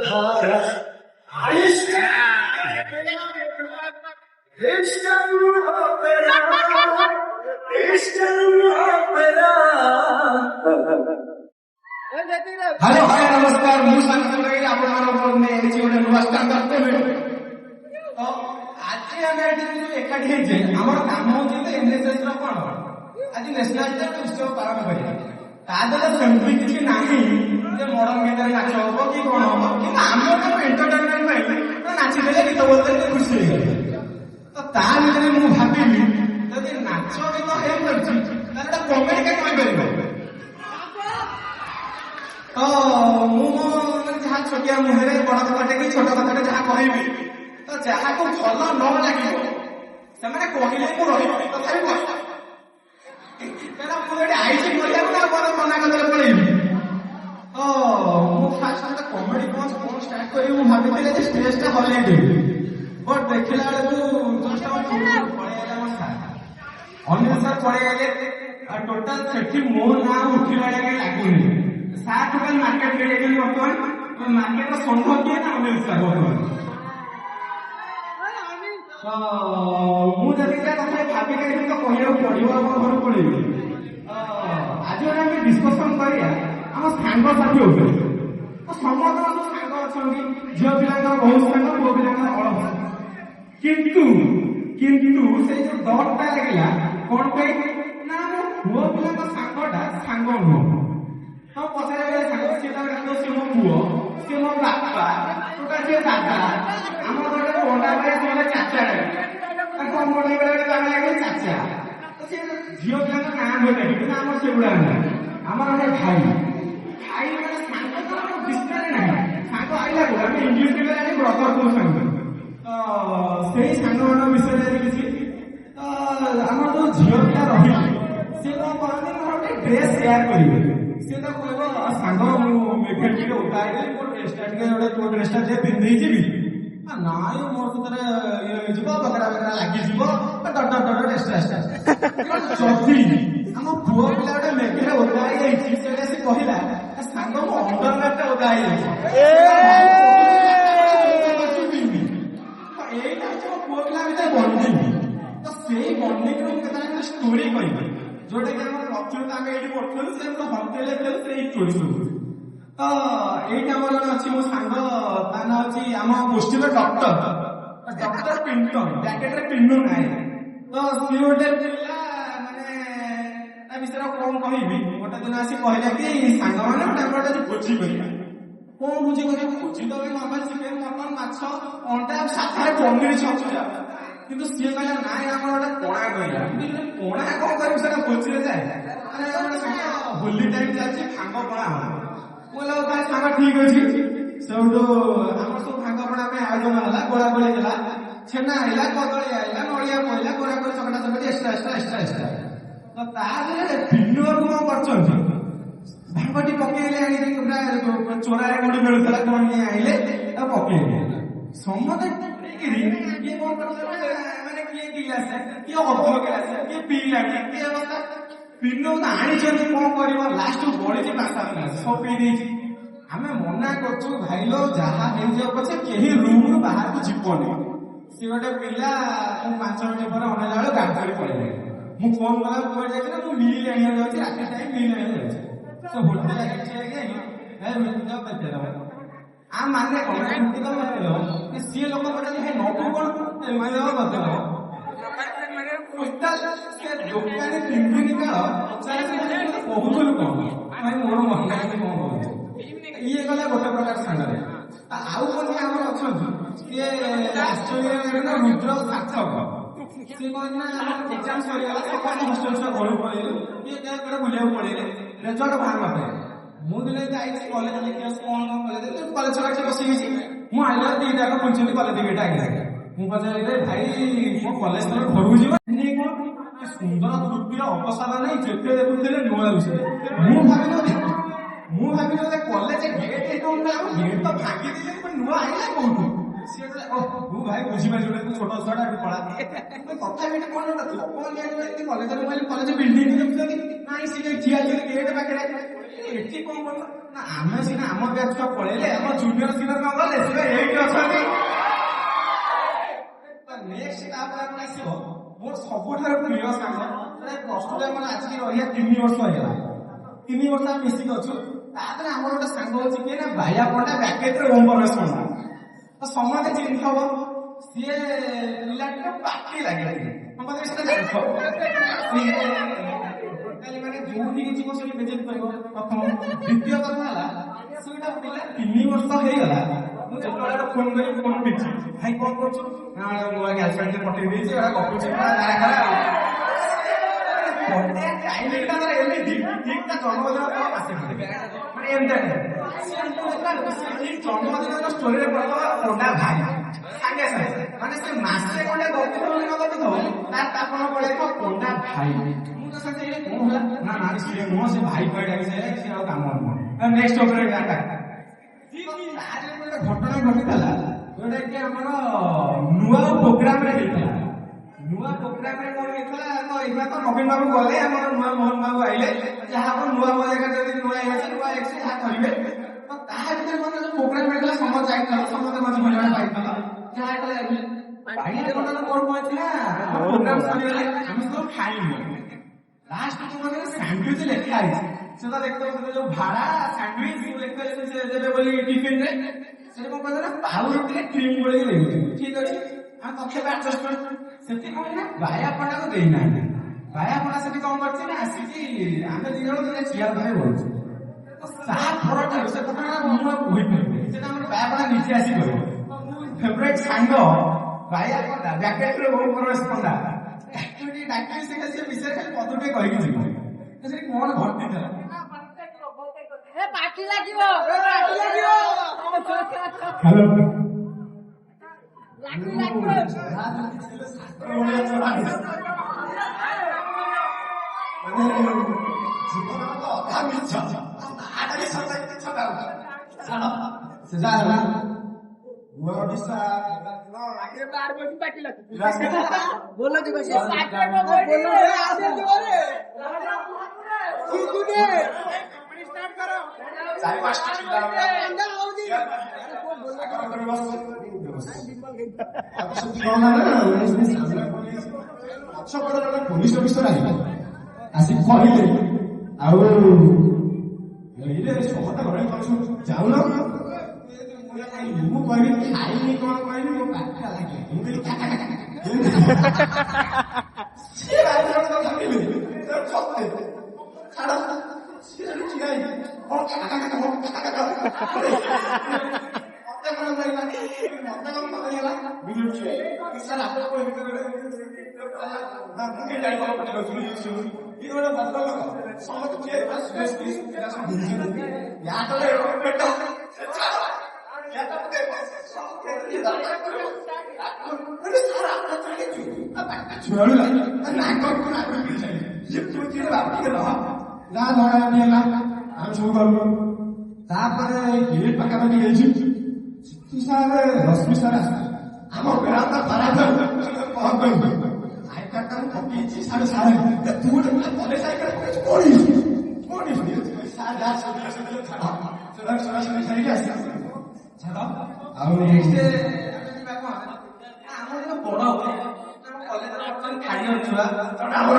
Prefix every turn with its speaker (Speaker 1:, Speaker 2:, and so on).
Speaker 1: धारा
Speaker 2: hello hi नमस्कार मु सांगतले आपण माने एची ओने नुवा स्टँडअप कॉमेडी तो आज आमे एकाठी हेजे हमर काम होची तो एनएसएस रो कोन आज नेशनल डे उत्सव पालन करिया तादला सेंट्री किछि नाही जे मॉडर्न गीत नाच होबो कि कोन होबो कि हमर तो एंटरटेनमेंट ପାଇଁ तो नाची देले गीत बोलते तो खुशी हो तो ता भितरे मु भाबिली जदि नाच गीत हे करछि तारटा कॉमेडी के कहि परिबो तो जहाँ छोटिया मुहरे बड़ कथाटे कि छोट कथाटे जहाँ कहबी तो जहाँ को भल न लगे से कहले मु रही तथा मुझे आईसी बोलिया मना कर पड़ेबी तो मुझे कमेडी कौन स्टार्ट करी भाभी स्टेज टा हल्ले देवी बट देखला बेलू अनिल सर पड़े टोटाल से मो ना उठा लगुनि सात मार्केट में बर्तमान मार्केट संघ किए ना अनिल सर बर्तमान मुझे कथा भाविक तो कहना पड़ो घर पड़े आज आम डिस्कसन करिया आम सांग साथी हो समस्त सांग अच्छा झील पिला बहुत सांग पुओ पिला अलग किंतु से जो दरटा लगे कौन पे ना पुओ पिला सांगटा सांग नुह तो पचारे सी मो पुओ सी मो बापा टोटा सी दादा आम गोटे पंडा भाई सी चाचा लगे चाचा तो सी झील पिला ना बोले आम से गुड़ा आम गोटे भाई भाई मैंने सांग डिस्प्ले ना सांग आईला को इंग्लीश में ब्रदर को सांग तो से सांग मान विषय किसी तो आम जो झील पिला रही सी कौन कहते गोटे ड्रेस सेयार करेंगे सी तो कह सांग मुझे उठाई गोटे ड्रेसटा जे पिंधि जी नाई मोर सतरे ये बकरा बकरा लगी जदि आम पुओ पिला गोटे मेघे उदाई से कहला सांग मो अंडरवेयर उदाई पुओ पिला भर बंडिंग तो से बंडिंग स्टोरी कह जोटा कि लक्ष्य आम ये पढ़ू से हटेले से स्टोरी सब तो ये अच्छी मो सांग ता ना अच्छी आम गोष्ठी डॉक्टर पिंटन जैकेट पिंडू ना तो सी गोटे पिला माने विषय कौन कहबी गोटे दिन आसी कहला कि सांग मैंने गोटे भोजी करा कौन भोजी कर भोजी तो नर्माल चिकेन मटन माछ अंडा साधारण पनीर छतुआ किंतु सी कहला ना आम गोटे पणा कहला पणा कौन कर भोजी जाए होली टाइम चलती भांग पणा बोला सांग ठीक अच्छे सब आम सब भांग पणा आयोजन है गोला गोली है छेना आईला कदली आईला नड़िया पड़ा गोला गोली चकटा चकटी एक्सट्रा तो ताजे भिन्न कौन कर भांगटी पकड़े चोरा गुड़ी मिलूला कौन आईले पकड़े समझे किए कौन मैंने किए गिलास किए अध गिलास किए पीला किए अवस्था पिंड आनी कौन कर लास्ट बड़ी पाँच सब पी आम मना कर भाई लो जहाँ पचे कहीं रूम रु बाहर को जीवनी सी गोटे पिला 5 मिनट पर अनेला बेल गाड़ी धरी पड़े मुझे फोन कला कौन जाए मुझे मिल आने जाऊँगी रात टाइम मिल आने जाऊँगी से होटेल आम माने कौन सी लोक नबू कौन बदल दोकानी 3 दिन काल कहूल कौन भाई मोर मन कौन ये गला गोटे प्रकार सांगे आउ कौन आम अच्छा रुद्र सार्थक सी कौन एग्जाम सरीगला सकाल हस्टेल से घर पड़े ये बुलाक पड़े रेजल्ट बाहर मुझे कॉलेज कौन कॉलेज छड़ा बस मुझे आइला 2 टाक पूछे कॉलेज गेट आगे मुझे पचारे भाई मो कॉलेज घर को जीवन सुंदर तृप्तिर अवसाद नहीं जिते देखुले नुआ विषय मुझे कॉलेज गेट गेट तो भांगी नुआ आईला कौन भाई बुझीपार छोट छुआ पड़ा तथा कौन लोक कॉलेज बिल्डिंग देखुं ना सी ठिया गेट पाखे ଏଠି କଣ କରୁଛ ନା ଆମେ ସିନା ଆମ ବ୍ୟାଚ୍ ଛୁଆ ପଳେଇଲେ ଆମ ଜୁନିୟର ସିନିୟର କଣ କଲେ ସିନା ଏଇଠି ଅଛନ୍ତି। ନେକ୍ସଟ ତାପରେ ଆପଣ ଆସିବ ମୋର ସବୁଠାରୁ ପ୍ରିୟ ସାଙ୍ଗ ପ୍ଲସ ଟୁ ରେ ମାନେ ଆସିକି ରହିବା 3 ବର୍ଷ ହେଇଗଲା। 3 ବର୍ଷ ଆମେ ମିଶିକି ଅଛୁ। ତାପରେ ଆମର ଗୋଟେ ସାଙ୍ଗ ଅଛି କିଏ ନା ବାୟା ପଣ୍ଡା ବ୍ୟାକେଟରେ ଓମ ପ୍ରବେଶ ପଣ୍ଡା। ତ ସମସ୍ତେ ଚିନ୍ହିଥିବ ସିଏ ପିଲାଟିର ପାଟି ଲାଗେ ସମସ୍ତେ ସେଟା ଜାଣିଥିବ। ମାନେ ଯୋଉଠିକି ଯିବ ସେଠି ବେଜେତ କରିବ ପ୍ରଥମ। ଦ୍ୱିତୀୟ କଥା ହେଲା ସେ ଗୋଟେ ପିଲା 3 ବର୍ଷ ହେଇଗଲା ମୁଁ ଯେତେବେଳେ ଫୋନ କରି ଫୋନ ପିଛି ଭାଇ କଣ କରୁଛୁ ନା ନୂଆ ଗାର୍ଲଫ୍ରେଣ୍ଡ ପଠେଇ ଦେଇଛି ଏଗୁଡ଼ା ଗପୁଛି ଏମିତି ଠିକ ତା ଜନ୍ମଦିନ ମାସେ ମାନେ ଏମିତି ଜନ୍ମଦିନର ଷ୍ଟୋରିରେ ପଡିବ ପଣ୍ଡା ଭାଇ ସାଙ୍ଗେ ସାଙ୍ଗେ ମାନେ ସେ ମାସେ ଖଣ୍ଡେ ଗପୁଥିବ ନ ଗପୁଥିବ ତା କଣ ପଳେଇବ ପଣ୍ଡା ଭାଇ। ମୁଁ ତ ସାଙ୍ଗେ କଣ ହେଲା ନା ନା ସିଏ ନୁହଁ ସେ ଭାଇ ଭାଇ ଡାକିছে ସେ ଆଉ କାମ ନୁହଁ। ନେକ୍ସଟ ଉପରେ ଗୋଟେ ଘଟଣା ଘଟିଥିଲା ଯୋଉଟା କି ଆମର ନୂଆ ପ୍ରୋଗ୍ରାମରେ ହେଇଥିଲା। ନୂଆ ପ୍ରୋଗ୍ରାମରେ କଣ ହେଇଥିଲା ତ ଏଇଟା ତ ନବୀନ ବାବୁ ଗଲେ ଆମର ନୂଆ ମୋହନ ବାବୁ ଆଇଲେ ଯାହା ହବ ନୂଆ ଜାଗା ଯଦି ନୂଆ ହେଇଛି ନୂଆ ଏକ୍ସ ଯାହା କରିବେ ତ ତାହା ଭିତରେ ମଧ୍ୟ ଯୋଉ ପ୍ରୋଗ୍ରାମ ହେଇଥିଲା ସମସ୍ତେ ଯାଇଥିଲା ସମସ୍ତେ ମଝି ମଝିରେ ପାଇଥିଲା ଯାହା କଲେ ପାଇଲେ କଣ କହିଥିଲା ପ୍ରୋଗ୍ରାମ ସରିଗଲେ ଆମେ ସବୁ ଖାଇଲୁ ଲାଷ୍ଟ ସ୍ୟାଣ୍ଡୱିଚ ଲେଖା ହେଇଛି ସେ ତ ଦେଖୁଥିଲେ ଯୋଉ ଭାଡା ସ୍ୟାଣ୍ଡୱିଚ ଲେଖା ଦେବେ ବୋଲି ଟିଫିନରେ ସେଠି କଣ କହିଲେ ନା ପାଉ ରୁଟିରେ କ୍ରିମ ଗୋଳେଇକି ଦେଇଦେବେ ଠିକ ଅଛି ଆମେ ତଥାପି ଆଡଜଷ୍ଟମେଣ୍ଟ ସେଠି କଣ ନା ବାୟା ପଣ୍ଡାକୁ ଦେଇନାହାନ୍ତି। ବାୟା ପଣ୍ଡା ସେଠି କଣ କରିଛି ନା ଆସିକି ଆମେ ଦି ଜଣ ଚିଆର ଧରି ବଢୁଛୁ ତା ପରଠାରୁ ସେ କଥା ମୁଁ ଆଉ କହିପାରିବି ସେଟା ଆମର ବାୟା ପଣ୍ଡା ନିଜେ ଆସି କରିବ। ଫେଭରେଟ ସାଙ୍ଗ ବାୟା ପଣ୍ଡା ବ୍ୟାକେଟରେ ବହୁ ପ୍ରବେଶ ପଣ୍ଡା ଡାକ୍ତରୀ ସେ ଖାଲି ସେ ବିଷୟରେ ଖାଲି ପଦ ଟିକେ କହିକି ଯିବ ସେଠି କଣ ଘଟିଥିଲା
Speaker 1: ପାଟି ଲାଗିବ
Speaker 2: ହ୍ୟାଲୋ
Speaker 1: बोलो
Speaker 2: पुलिस अफिसर आइले ଆସିକି କହିଲେ ଆଉ ଏଇରେ ସମସ୍ତେ ଘରେ ଯାଉନ ମୁଁ କହିବି ଖାଇନି କଣ କହିବି ମୋ ପାଖ ଲାଗେ ମୁଁ କହିଲି ସିଏ ତାପରେ ଗେଟ୍ ପାଖାପାଖି ହେଇଛି ରଶ୍ମି ସାର୍ ଆସ ଆମ ବେଳାନ୍ତ ଖରାପ କଣ କହିବି ଆଇ କାର୍ଡ ମୁଁ ପକେଇଛି ସାଢେ ସାଢେ ତୁ ଗୋଟେ କଲେଜ ଆଇ କାର୍ଡ ପକେଇଛୁ କୋଉଠି ସାର୍ ଯାହା ଛାଡ଼ିକି ଆସି ଛାଡ଼ ଆଉ ନେକ୍ସଟ ଆମର ଯୋଉ ବଡ କଲେଜରେ ଖାଇବା ଛୁଆ ଆମର